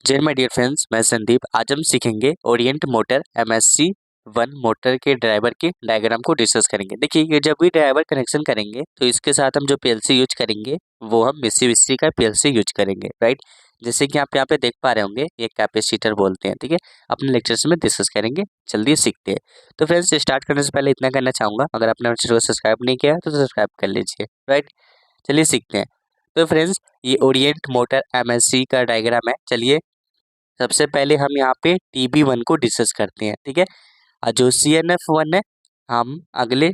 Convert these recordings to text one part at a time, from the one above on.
जय my dear friends, मैं संदीप। आज हम सीखेंगे ओरिएंट मोटर MSC 1 मोटर के ड्राइवर के डायग्राम को डिस्कस करेंगे। देखिए, ये जब भी ड्राइवर कनेक्शन करेंगे तो इसके साथ हम जो पीएलसी यूज करेंगे वो हम मित्सुबिशी का पीएलसी यूज करेंगे, राइट। जैसे कि आप यहाँ पे देख पा रहे होंगे, ये कैपेसिटर बोलते हैं, ठीक है। अपने लेक्चर्स में डिस्कस करेंगे, जल्दी सीखते हैं। तो फ्रेंड्स, स्टार्ट करने से पहले इतना करना चाहूँगा, अगर आपने चैनल को सब्सक्राइब नहीं किया है तो सब्सक्राइब कर लीजिए, राइट। चलिए सीखते हैं। तो फ्रेंड्स, ये ओरिएंट मोटर MSC का डायग्राम है। चलिए सबसे पहले हम यहाँ पे TB1 को डिस्कस करते हैं, ठीक है। और जो CNF1 है, हम अगले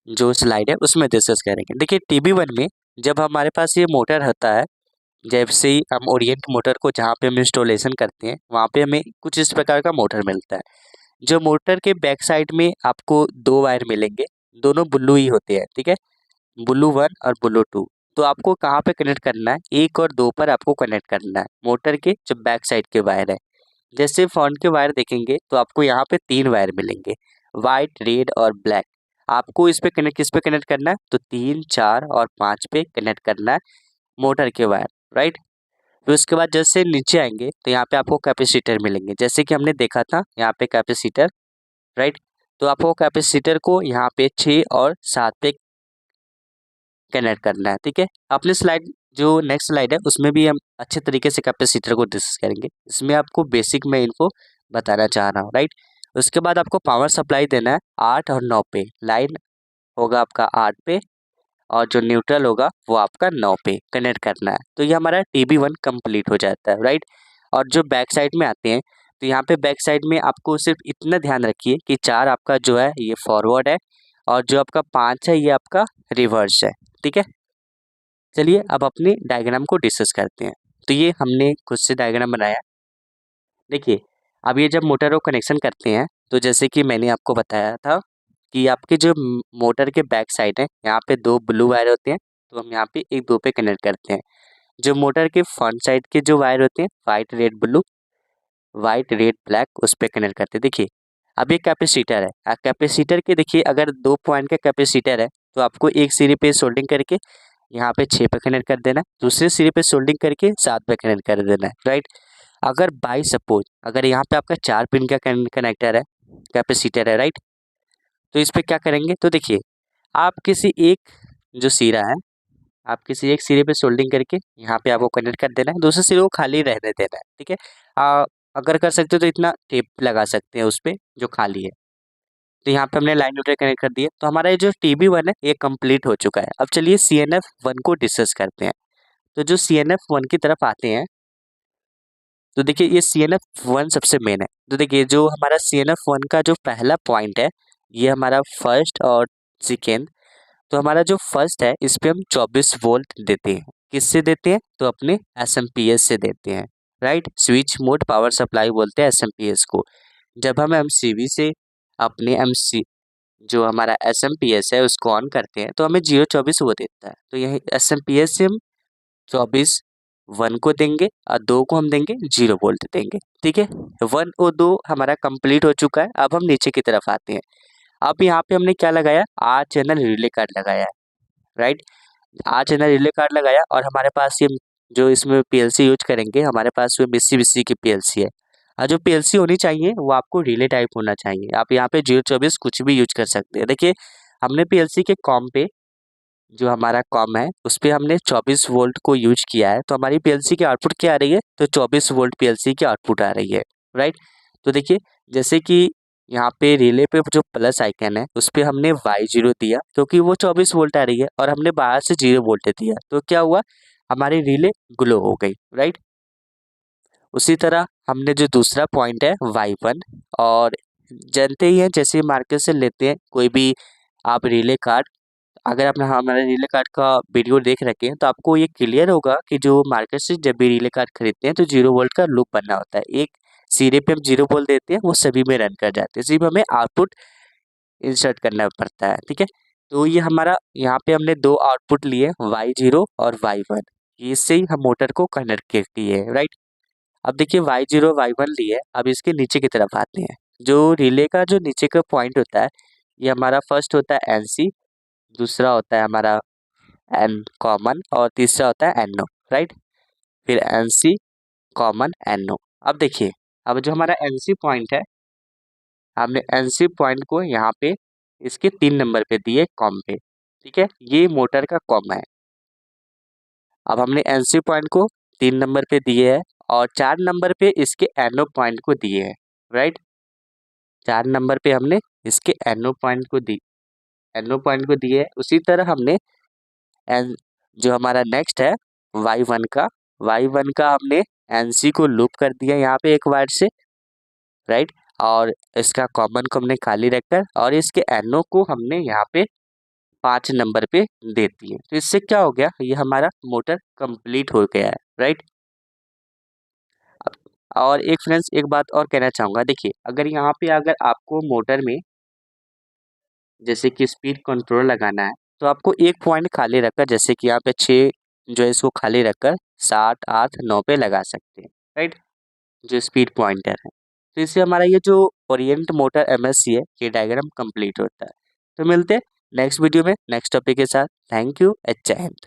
जो स्लाइड है उसमें डिस्कस करेंगे। देखिए, TB1 में जब हमारे पास ये मोटर होता है, जैसे ही हम ओरिएंट मोटर को जहाँ पे हम इंस्टॉलेशन करते हैं वहाँ पे हमें कुछ इस प्रकार का मोटर मिलता है। जो मोटर के बैक साइड में आपको दो वायर मिलेंगे, दोनों ब्लू ही होते हैं, ठीक है। ब्लू 1 और ब्लू 2। तो आपको कहाँ पे कनेक्ट करना है, 1 और 2 पर आपको कनेक्ट करना है मोटर के जो बैक साइड के वायर है। जैसे फ्रंट के वायर देखेंगे तो आपको यहाँ पे 3 वायर मिलेंगे, वाइट, रेड और ब्लैक। आपको इस पे कनेक्ट किस पे कनेक्ट करना है, तो 3, 4 और 5 पे कनेक्ट करना है मोटर के वायर, राइट। फिर उसके बाद जैसे नीचे आएंगे तो यहाँ पे आपको कैपेसिटर मिलेंगे, जैसे कि हमने देखा था यहाँ पे कैपेसिटर, राइट। तो आपको कैपेसिटर को यहाँ पे 6 और 7 पे कनेक्ट करना है, ठीक है। अपने स्लाइड जो नेक्स्ट स्लाइड है उसमें भी हम अच्छे तरीके से कैपेसिटर को डिस्कस करेंगे। इसमें आपको बेसिक में इनको बताना चाह रहा हूँ, राइट। उसके बाद आपको पावर सप्लाई देना है 8 और 9 पे। लाइन होगा आपका 8 पे और जो न्यूट्रल होगा वो आपका 9 पे कनेक्ट करना है। तो ये हमारा TB1 कंप्लीट हो जाता है, राइट। और जो बैक साइड में आते हैं तो यहाँ पे बैक साइड में आपको सिर्फ इतना ध्यान रखिए कि 4 आपका जो है ये फॉरवर्ड है और जो आपका 5 है ये आपका रिवर्स है, ठीक है। चलिए अब अपने डायग्राम को डिस्कस करते हैं। तो ये हमने खुद से डायग्राम बनाया। देखिए, अब ये जब मोटर को कनेक्शन करते हैं तो जैसे कि मैंने आपको बताया था कि आपके जो मोटर के बैक साइड है यहाँ पे 2 ब्लू वायर होते हैं, तो हम यहाँ पे 1-2 पे कनेक्ट करते हैं। जो मोटर के फ्रंट साइड के जो वायर होते हैं, white, red, blue, white, red, black, उस पे कनेक्ट करते हैं। देखिए, अब ये कैपेसिटर है। कैपेसिटर के देखिए, अगर 2 पॉइंट का कैपेसिटर है तो आपको एक सिरे पे सोल्डिंग करके यहाँ पे 6 पे कनेक्ट कर देना है, दूसरे सिरे पे सोल्डिंग करके 7 पे कनेक्ट कर देना है, राइट। अगर बाई सपोज अगर यहाँ पे आपका 4 पिन का कनेक्टर है, कैपेसिटर है, राइट। तो इस पे क्या करेंगे, तो देखिए आप किसी एक जो सिरा है, आप किसी एक सिरे पे सोल्डिंग करके यहाँ पे आपको कनेक्ट कर देना है, दूसरे सिरे को खाली रहने देना है, ठीक है। अगर कर सकते हो तो इतना टेप लगा सकते हैं उस पे जो खाली है। तो यहाँ पे हमने लाइन न्यूट्रल कनेक्ट कर दिया, तो हमारा ये जो TB1 है ये कंप्लीट हो चुका है। अब चलिए CNF1 को डिस्कस करते हैं। तो जो CNF1 की तरफ आते हैं तो देखिए ये CNF1 सबसे मेन है। तो देखिए जो हमारा CNF1 का जो पहला पॉइंट है ये हमारा फर्स्ट और सेकेंड। तो हमारा जो फर्स्ट है इस पे हम 24 वोल्ट देते हैं। किससे देते हैं, तो अपने SMPS से देते हैं, right. Switch mode power supply बोलते हैं SMPS को। जब हम MCB से अपने MC जो हमारा SMPS है उसको ऑन करते हैं तो हमें 024 वो देता है। तो यही SMPS से हम 24 1 को देंगे और 2 को हम देंगे 0 वोल्ट देंगे, ठीक है। 1 और 2 हमारा कंप्लीट हो चुका है। अब हम नीचे की तरफ आते हैं। अब यहाँ पे हमने क्या लगाया, R चैनल रिले कार्ड लगाया है, right. R channel relay card लगाया और हमारे पास ये जो इसमें PLC यूज करेंगे, हमारे पास वो मित्सुबिशी की PLC है। और जो PLC होनी चाहिए वो आपको रिले टाइप होना चाहिए। आप यहाँ पे 024 कुछ भी यूज कर सकते हैं। देखिए, हमने PLC के कॉम पे जो हमारा कॉम है उस पे हमने 24 वोल्ट को यूज किया है, तो हमारी PLC की आउटपुट क्या आ रही है, तो 24 वोल्ट PLC की आउटपुट आ रही है, राइट। तो देखिए जैसे कि यहाँ पे रिले पे जो प्लस आइकन है उस पे हमने Y0 दिया क्योंकि वो 24 वोल्ट आ रही है और हमने बाहर से 0 वोल्ट दिया, तो क्या हुआ, हमारी रिले ग्लो हो गई, राइट। उसी तरह हमने जो दूसरा पॉइंट है Y1, और जानते ही हैं जैसे मार्केट से लेते हैं कोई भी आप रिले कार्ड, अगर आपने हमारे रिले कार्ड का वीडियो देख रखे हैं तो आपको ये क्लियर होगा कि जो मार्केट से जब भी रिले कार्ड खरीदते हैं तो 0 वोल्ट का लूप बनना होता है। एक सिरे पे हम 0 वोल्ट देते हैं, वो सभी में रन कर जाते हैं, सिर्फ हमें आउटपुट इंसर्ट करना पड़ता है, ठीक है। तो ये हमारा यहाँ पे हमने दो आउटपुट लिए Y0 और Y1, इससे ही हम मोटर को कनेक्ट किए है, राइट। अब देखिए Y0 Y1 लिए, अब इसके नीचे की तरफ आते हैं। जो रिले का जो नीचे का पॉइंट होता है ये हमारा फर्स्ट होता है NC, दूसरा होता है हमारा N कॉमन और तीसरा होता है NO, राइट। फिर NC कॉमन NO। अब देखिए, अब जो हमारा NC पॉइंट है, हमने NC पॉइंट को यहाँ पे इसके 3 नंबर पे दिए कॉम पे, ठीक है, ये मोटर का कॉम है। अब हमने NC पॉइंट को 3 नंबर पे दिए है और 4 नंबर पे इसके NO पॉइंट को दिए है, राइट। 4 नंबर पे हमने इसके NO पॉइंट को दिए है। उसी तरह हमने एन जो हमारा नेक्स्ट है Y1 का हमने NC को लूप कर दिया यहाँ पे एक बार से, राइट। और इसका कॉमन को हमने खाली रखकर और इसके NO को हमने यहाँ पे 5 नंबर पे दे दिए। तो इससे क्या हो गया, ये हमारा मोटर कंप्लीट हो गया है, राइट। और एक फ्रेंड्स, एक बात और कहना चाहूँगा, देखिए अगर यहाँ पे अगर आपको मोटर में जैसे कि स्पीड कंट्रोल लगाना है, तो आपको एक पॉइंट खाली रखकर, जैसे कि यहाँ पे 6 जो है इसको खाली रखकर 7, 8, 9 पे लगा सकते हैं, राइट, जो स्पीड पॉइंटर है। तो इससे हमारा ये जो ओरिएंट मोटर MSC है, ये डायग्राम कंप्लीट होता है। तो मिलते हैं नेक्स्ट वीडियो में नेक्स्ट टॉपिक के साथ। थैंक यू, जय हिंद।